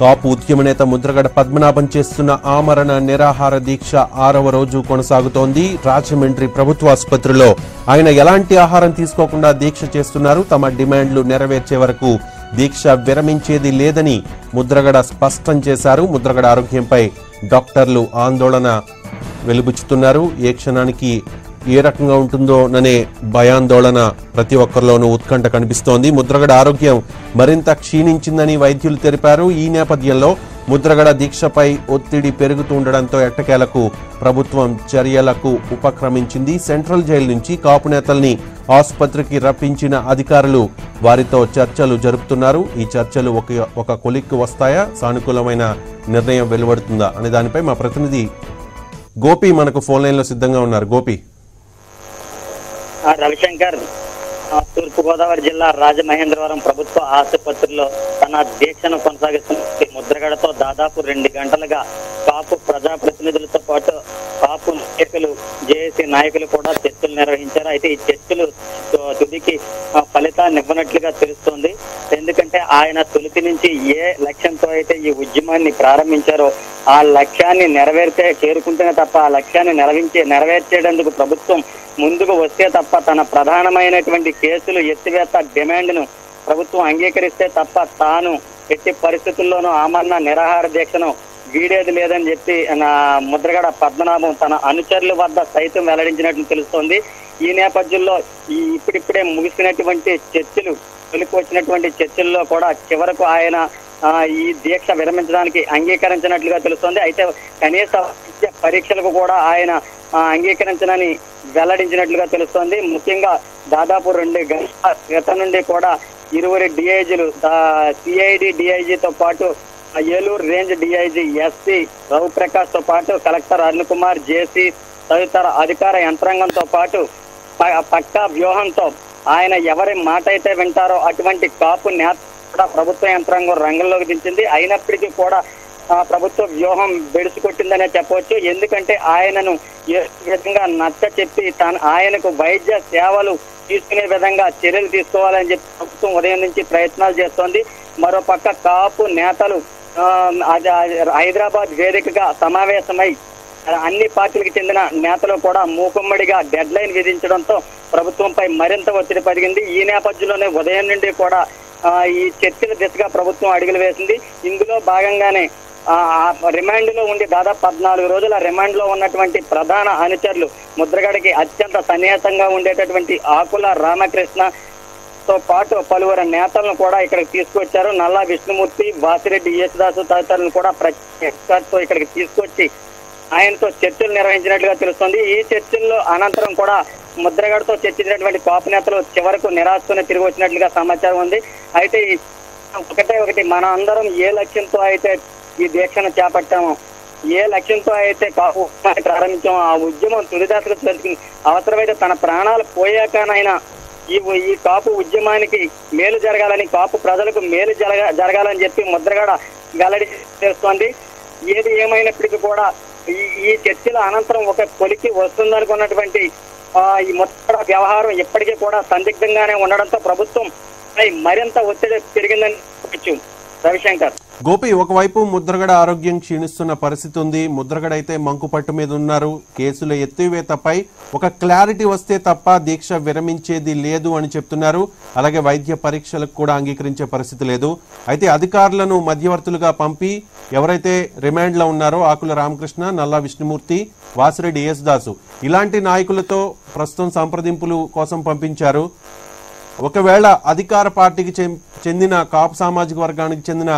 కాపు ఉద్యమ నేత ముద్రగడ పద్మనాభం చేస్తున్న ఆమరణ నిరాహార దీక్ష 6వ రోజు కొనసాగుతోంది. రాజమండ్రి ప్రభుత్వ ఆసుపత్రిలో ఆయన ఎలాంటి ఆహారం తీసుకోకుండా దీక్ష చేస్తున్నారు. తమ డిమాండ్లు నెరవేర్చే వరకు దీక్ష విరమించేది లేదని ముద్రగడ స్పష్టం చేశారు. ముద్రగడ ఆరోగ్యంపై డాక్టర్లు ఆందోళన వెలుబుచ్చుతున్నారు. ఏ క్షణానికి ఏ రకంగా ఉంటుందోననే భయాందోళన ప్రతి ఒక్కరిలోనూ ఉత్కంఠ కనిపిస్తోంది. ముద్రగడ ఆరోగ్యం మరింత క్షీణించిందని వైద్యులు తెలిపారు. ఈ నేపథ్యంలో ముద్రగడ దీక్షపై ఒత్తిడి పెరుగుతుండటంతో ఎట్టకేలకు ప్రభుత్వం చర్యలకు ఉపక్రమించింది. సెంట్రల్ జైలు నుంచి కాపు నేతల్ని ఆసుపత్రికి రప్పించిన అధికారులు వారితో చర్చలు జరుపుతున్నారు. ఈ చర్చలు ఒక కొలిక్కి వస్తాయా, సానుకూలమైన నిర్ణయం వెలువడుతుందా అనే దానిపై మా ప్రతినిధి గోపి మనకు ఫోన్ లైన్ లో సిద్ధంగా ఉన్నారు. గోపి. రవిశంకర్, తూర్పుగోదావరి జిల్లా రాజమహేంద్రవరం ప్రభుత్వ ఆసుపత్రిలో తన దీక్షను కొనసాగిస్తున్న ముద్రగడతో దాదాపు 2 గంటలుగా కాపు ప్రజాప్రతినిధులతో పాటు కాపు నాయకులు, జేఏసీ నాయకులు కూడా చర్చలు నిర్వహించారు. అయితే ఈ చర్చలు తుదికి ఫలితాన్ని ఇవ్వనట్లుగా తెలుస్తోంది. ఎందుకంటే ఆయన తొలితి నుంచి ఏ లక్ష్యంతో అయితే ఈ ఉద్యమాన్ని ప్రారంభించారో ఆ లక్ష్యాన్ని చేరుకుంటేనే తప్ప ఆ లక్ష్యాన్ని నెరవేర్చేందుకు ప్రభుత్వం ముందుకు వస్తే తప్ప తన ప్రధానమైనటువంటి కేసులు ఎత్తివేత డిమాండ్ను ప్రభుత్వం అంగీకరిస్తే తప్ప తాను ఎట్టి పరిస్థితుల్లోనూ ఆమరణ నిరాహార దీక్షను వీడేది లేదని చెప్పి ముద్రగడ పద్మనాభం తన అనుచరుల వద్ద సైతం వెల్లడించినట్లు తెలుస్తోంది. ఈ నేపథ్యంలో ఇప్పుడిప్పుడే ముగిసినటువంటి చర్చలు, తొలికి వచ్చినటువంటి చర్చల్లో కూడా చివరకు ఆయన ఈ దీక్ష విరమించడానికి అంగీకరించినట్లుగా తెలుస్తోంది. అయితే కనీస పరీక్షలకు కూడా ఆయన అంగీకరించనని వెల్లడించినట్లుగా తెలుస్తోంది. ముఖ్యంగా దాదాపు 2 గంటల క్రితం నుండి కూడా ఇరువురి డిఐజీలు, సిఐడి డిఐజీతో పాటు Eluru range DIG SC Ravi Prakash తో పాటు కలెక్టర్ అరుణ్ కుమార్, జేసీ తదితర అధికార యంత్రాంగంతో పాటు పక్కా వ్యూహంతో ఆయన ఎవరి మాట అయితే వింటారో అటువంటి కాపు నేత కూడా ప్రభుత్వ యంత్రాంగం రంగంలోకి దించింది. అయినప్పటికీ కూడా ప్రభుత్వ వ్యూహం బెడుసుకొట్టిందనే చెప్పవచ్చు. ఎందుకంటే ఆయనను ఏ విధంగా నచ్చ చెప్పి ఆయనకు వైద్య సేవలు తీసుకునే విధంగా చర్యలు తీసుకోవాలని చెప్పి ప్రభుత్వం ఉదయం నుంచి ప్రయత్నాలు చేస్తోంది. మరోపక్క కాపు నేతలు హైదరాబాద్ వేదికగా సమావేశమై అన్ని పార్టీలకు చెందిన నేతలు కూడా మూకుమ్మడిగా డెడ్ లైన్ విధించడంతో ప్రభుత్వంపై మరింత ఒత్తిడి పెరిగింది. ఈ నేపథ్యంలోనే ఉదయం నుండి కూడా ఈ చర్చల దిశగా ప్రభుత్వం అడుగులు వేసింది. ఇందులో భాగంగానే రిమాండ్ లో ఉండి దాదాపు 14 రోజుల రిమాండ్ లో ఉన్నటువంటి ప్రధాన అనుచరులు ముద్రగడకి అత్యంత సన్నిహితంగా ఉండేటటువంటి ఆకుల రామకృష్ణతో పాటు పలువురు నేతలను కూడా ఇక్కడికి తీసుకొచ్చారు. నల్లా విష్ణుమూర్తి, వాసిరెడ్డి యేసుదాసు తదితరులను కూడా ప్రత్యేకతో ఇక్కడికి తీసుకొచ్చి ఆయనతో చర్చలు నిర్వహించినట్లుగా తెలుస్తోంది. ఈ చర్చల్లో అనంతరం కూడా ముద్రగడతో చర్చించినటువంటి కాపు నేతలు చివరకు నిరాశతోనే తిరిగి వచ్చినట్లుగా సమాచారం ఉంది. అయితే ఒకటి మన అందరం ఏ లక్ష్యంతో అయితే ఈ దీక్షను చేపట్టామో, ఏ లక్ష్యంతో అయితే కాపు ప్రారంభించామో ఆ ఉద్యమం తుదిదశకు చేరుకుని అవసరమైతే తన ప్రాణాలు పోయాకనైనా ఈ కాపు ఉద్యమానికి మేలు జరగాలని, కాపు ప్రజలకు మేలు జరగాలని చెప్పి ముద్రగడ వెల్లడి చేస్తోంది. ఏది ఏమైనప్పటికీ కూడా ఈ చర్చల అనంతరం ఒక కొలికి వస్తుందనుకున్నటువంటి ఈ ముద్రగడ వ్యవహారం ఇప్పటికీ కూడా సందిగ్ధంగానే ఉండడంతో ప్రభుత్వం మరింత ఒత్తిడి పెరిగిందని చెప్పచ్చు. రవిశంకర్. గోపి, ఒకవైపు ముద్రగడ ఆరోగ్యం క్షీణిస్తున్న పరిస్థితి ఉంది. ముద్రగడ అయితే మంకుపట్టు మీద ఉన్నారు. కేసుల ఎత్తివేతపై ఒక క్లారిటీ వస్తే తప్ప దీక్ష విరమించేది లేదు అని చెప్తున్నారు. అలాగే వైద్య పరీక్షలకు కూడా అంగీకరించే పరిస్థితి లేదు. అయితే అధికారులను మధ్యవర్తులుగా పంపి ఎవరైతే రిమాండ్ లో ఉన్నారో ఆకుల రామకృష్ణ, నల్లా విష్ణుమూర్తి, వాసిరెడ్డి యేసుదాసు ఇలాంటి నాయకులతో ప్రస్తుతం సంప్రదింపులు కోసం పంపించారు. ఒకవేళ అధికార పార్టీకి చెందిన కాపు సామాజిక వర్గానికి చెందిన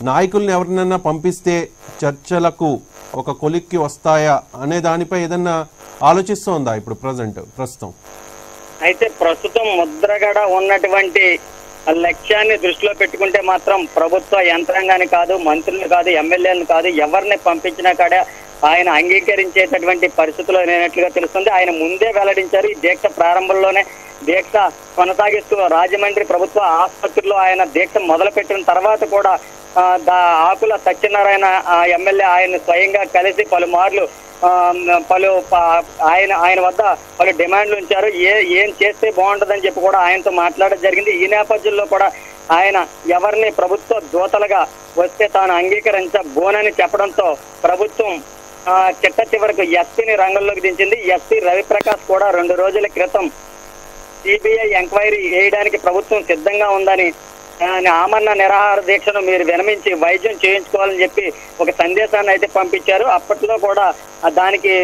నాయకుల్ని ఎవరినైనా పంపిస్తే చర్చలకు ఒక కొలిక్కి వస్తాయా అనే దానిపై ఏదన్నా ఆలోచిస్తోందా ఇప్పుడు ప్రస్తుతం? అయితే ప్రస్తుతం ముద్రగడ ఉన్నటువంటి లక్ష్యాన్ని దృష్టిలో పెట్టుకుంటే మాత్రం ప్రభుత్వ యంత్రాంగాన్ని కాదు, మంత్రులు కాదు, ఎమ్మెల్యేలను కాదు, ఎవరిని పంపించినా కాడా ఆయన అంగీకరించేటటువంటి పరిస్థితులు లేనట్లుగా తెలుస్తుంది. ఆయన ముందే వెల్లడించారు. ఈ దీక్ష ప్రారంభంలోనే దీక్ష కొనసాగిస్తూ రాజమండ్రి ప్రభుత్వ ఆసుపత్రిలో ఆయన దీక్ష మొదలుపెట్టిన తర్వాత కూడా ఆకుల సత్యనారాయణ ఎమ్మెల్యే ఆయన స్వయంగా కలిసి పలుమార్లు ఆయన వద్ద పలు డిమాండ్లు ఉంచారు. ఏం చేస్తే బాగుంటుందని చెప్పి కూడా ఆయనతో మాట్లాడడం జరిగింది. ఈ నేపథ్యంలో కూడా ఆయన ఎవరిని ప్రభుత్వ దూతలుగా వస్తే తాను అంగీకరించబోనని చెప్పడంతో ప్రభుత్వం చిట్ట చివరకు ఎస్పీని రంగంలోకి దించింది. ఎస్పీ రవిప్రకాష్ కూడా 2 రోజుల క్రితం సిబిఐ ఎంక్వైరీ చేయడానికి ప్రభుత్వం సిద్ధంగా ఉందని, ఆమరణ నిరాహార దీక్షను మీరు విరమించి వైద్యం చేయించుకోవాలని చెప్పి ఒక సందేశాన్ని అయితే పంపించారు. అప్పట్లో కూడా దానికి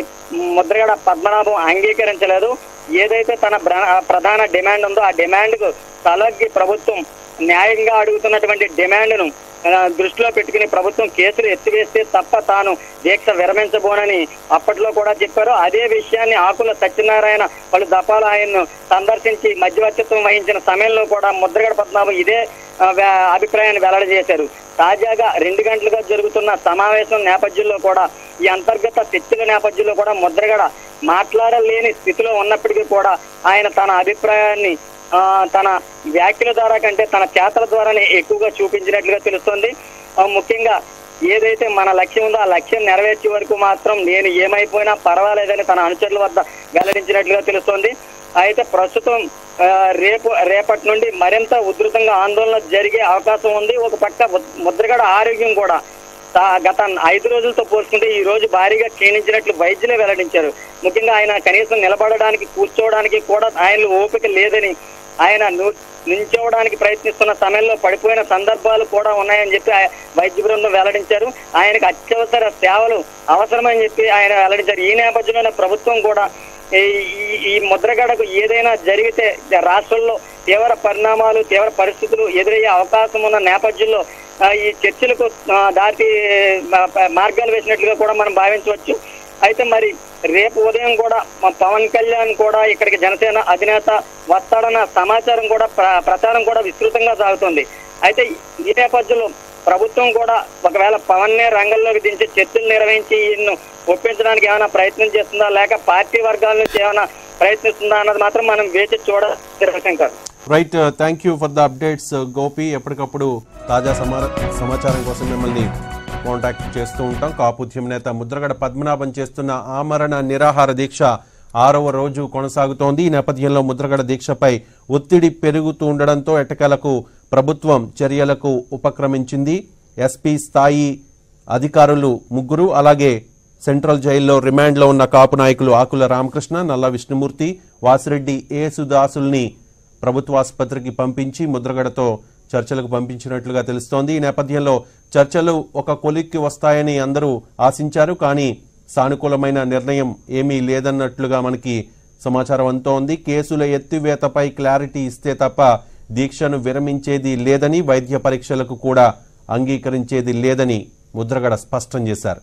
ముద్రగడ పద్మనాభం అంగీకరించలేదు. ఏదైతే తన ప్రధాన డిమాండ్ ఉందో ఆ డిమాండ్కు తలొగ్గి ప్రభుత్వం న్యాయంగా అడుగుతున్నటువంటి డిమాండ్ను దృష్టిలో పెట్టుకుని ప్రభుత్వం కేసులు ఎత్తివేస్తే తప్ప తాను దీక్ష విరమించబోనని అప్పట్లో కూడా చెప్పారు. అదే విషయాన్ని ఆకుల సత్యనారాయణ పలు దఫాలు ఆయన్ను సందర్శించి మధ్యవర్తిత్వం వహించిన సమయంలో కూడా ముద్రగడ పద్మనాభం ఇదే అభిప్రాయాన్ని వెల్లడి చేశారు. తాజాగా 2 గంటలుగా జరుగుతున్న సమావేశం నేపథ్యంలో కూడా ఈ అంతర్గత చర్చల నేపథ్యంలో కూడా ముద్రగడ మాట్లాడలేని స్థితిలో ఉన్నప్పటికీ కూడా ఆయన తన అభిప్రాయాన్ని తన వ్యాఖ్యల ద్వారా కంటే తన చేతల ద్వారానే ఎక్కువగా చూపించినట్లుగా తెలుస్తోంది. ముఖ్యంగా ఏదైతే మన లక్ష్యం ఉందో ఆ లక్ష్యం నెరవేర్చే వరకు మాత్రం నేను ఏమైపోయినా పర్వాలేదని తన అనుచరుల వద్ద వెల్లడించినట్లుగా తెలుస్తోంది. అయితే ప్రస్తుతం రేపటి నుండి మరింత ఉధృతంగా ఆందోళన జరిగే అవకాశం ఉంది. ఒక పక్క ముద్రగడ ఆరోగ్యం కూడా గత 5 రోజులతో పోల్చుకుంటే ఈ రోజు భారీగా క్షీణించినట్లు వైద్యులే వెల్లడించారు. ముఖ్యంగా ఆయన కనీసం నిలబడడానికి కూర్చోవడానికి కూడా ఆయన ఓపిక లేదని, ఆయన నిల్చోవడానికి ప్రయత్నిస్తున్న సమయంలో పడిపోయిన సందర్భాలు కూడా ఉన్నాయని చెప్పి వైద్య బృందం వెల్లడించారు. ఆయనకు అత్యవసర సేవలు అవసరమని చెప్పి ఆయన వెల్లడించారు. ఈ నేపథ్యంలోనే ప్రభుత్వం కూడా ఈ ముద్రగడకు ఏదైనా జరిగితే రాష్ట్రంలో తీవ్ర పరిణామాలు తీవ్ర పరిస్థితులు ఎదురయ్యే అవకాశం ఉన్న నేపథ్యంలో ఈ చర్చలకు దాటి మార్గాలు వేసినట్లుగా కూడా మనం భావించవచ్చు. అయితే మరి రేపు ఉదయం కూడా పవన్ కళ్యాణ్ కూడా ఇక్కడికి జనసేన అధినేత వస్తాడన్న సమాచారం కూడా ప్రచారం కూడా విస్తృతంగా సాగుతుంది. అయితే ఈ నేపథ్యంలో ప్రభుత్వం కూడా ఒకవేళ పవన్ నే రంగంలోకి దించి చర్చలు నిర్వహించి ఈయన్ను ఒప్పించడానికి ఏమైనా ప్రయత్నం చేస్తుందా లేక పార్టీ వర్గాల నుంచి ఏమైనా ప్రయత్నిస్తుందా అన్నది మాత్రం మనం వేచి చూడాలి. Right, thank you for the updates Gopi. ఎప్పటికప్పుడు తాజా సమాచారం కోసం మిమ్మల్ని కాంటాక్ట్ చేస్తూ ఉంటాం. కాపు ఉద్యమ నేత ముద్రగడ పద్మనాభం చేస్తున్న ఆమరణ నిరాహార దీక్ష 6వ రోజు కొనసాగుతోంది. ఈ నేపథ్యంలో ముద్రగడ దీక్షపై ఒత్తిడి పెరుగుతూ ఉండడంతో ఎట్టకేలకు ప్రభుత్వం చర్యలకు ఉపక్రమించింది. ఎస్పీ స్థాయి అధికారులు 3, అలాగే సెంట్రల్ జైల్లో రిమాండ్లో ఉన్న కాపు నాయకులు ఆకుల రామకృష్ణ, నల్ల విష్ణుమూర్తి, వాసిరెడ్డి యేసుదాసుల్ని ప్రభుత్వాసుపత్రికి పంపించి ముద్రగడతో చర్చలకు పంపించినట్లుగా తెలుస్తోంది. ఈ నేపథ్యంలో చర్చలు ఒక కొలిక్కి వస్తాయని అందరూ ఆశించారు. కానీ సానుకూలమైన నిర్ణయం ఏమీ లేదన్నట్లుగా మనకి సమాచారం అందుతోంది. కేసుల ఎత్తివేతపై క్లారిటీ ఇస్తే తప్ప దీక్షను విరమించేది లేదని, వైద్య పరీక్షలకు కూడా అంగీకరించేది లేదని ముద్రగడ స్పష్టం చేశారు.